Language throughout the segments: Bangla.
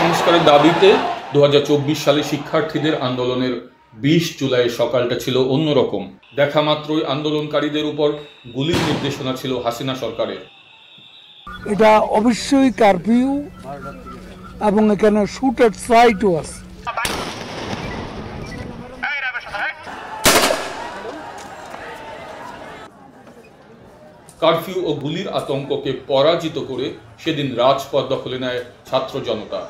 সংস্কারের দাবিতে 2024 সালে শিক্ষার্থীদের আন্দোলনের 20 জুলাই সকালটা ছিল অন্যরকম। দেখা মাত্রই আন্দোলনকারীদের উপর গুলির নির্দেশনা ছিল হাসিনা সরকারের। এটা অবশ্যই কারফিউ এবং এখানে শুট এট সাইটও আছে। কারফিউ ও গুলির আতঙ্ককে পরাজিত করে সেদিন রাজপথ দখলে নেয় ছাত্র জনতা।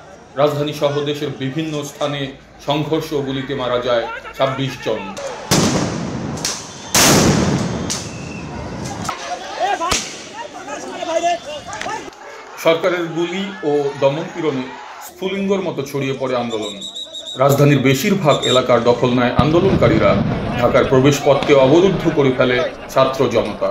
রাজধানী সহ দেশের বিভিন্ন স্থানে সংঘর্ষ ও গুলিতে মারা যায় 26 জন। সরকারের গুলি ও দমনপীড়নে স্ফুলিঙ্গর মতো ছড়িয়ে পড়ে আন্দোলন। রাজধানীর বেশিরভাগ এলাকার দখল নেয় আন্দোলনকারীরা। ঢাকার প্রবেশপথকে অবরুদ্ধ করে ফেলে ছাত্র জনতা।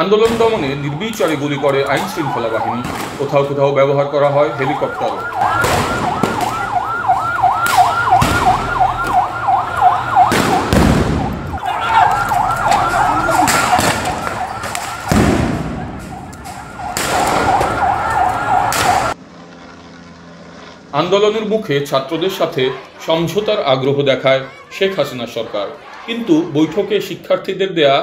আন্দোলন দমনে নির্বিচারে গুলি করে আইন শৃঙ্খলা বাহিনী। কোথাও কোথাও ব্যবহার করা হয় হেলিকপ্টারও। আন্দোলনের মুখে ছাত্রদের সাথে সমঝোতার আগ্রহ দেখায় শেখ হাসিনা সরকার, কিন্তু বৈঠকে শিক্ষার্থীদের দেয়া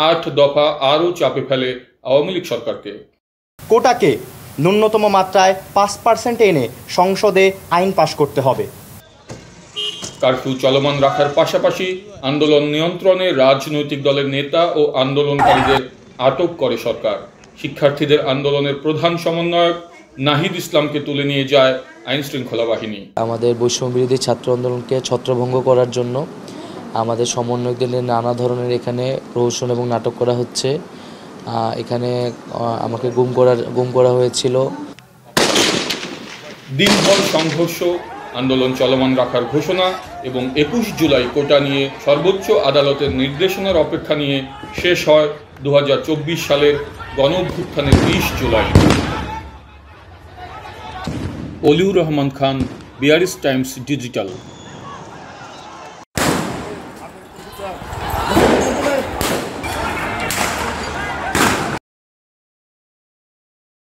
8 দফা আরও চাপে ফেলে আওয়ামী লীগ সরকারকে। কোটাকে ন্যূনতম মাত্রায় 5% এনে সংসদে আইন পাশ করতে হবে। কারফিউ চলমান রাখার পাশাপাশি আন্দোলন নিয়ন্ত্রণে রাজনৈতিক দলের নেতা ও আন্দোলনকারীদের আটক করে সরকার। শিক্ষার্থীদের আন্দোলনের প্রধান সমন্বয়ক নাহিদ ইসলামকে তুলে নিয়ে যায় আইন শৃঙ্খলা বাহিনী। আমাদের বৈষম্যবিরোধী ছাত্র আন্দোলনকে ছত্রভঙ্গ করার জন্য আমাদের সমন্বয়কদের নানা ধরনের এখানে প্রহসন এবং নাটক করা হচ্ছে। এখানে আমাকে গুম করা হয়েছিল। দিনভর সংঘর্ষ, আন্দোলন চলমান রাখার ঘোষণা এবং 21 জুলাই কোটা নিয়ে সর্বোচ্চ আদালতের নির্দেশনার অপেক্ষা নিয়ে শেষ হয় 2024 সালের গণঅভ্যুত্থানের 20 July. Oliur Rahman Khan, BRS Times digital.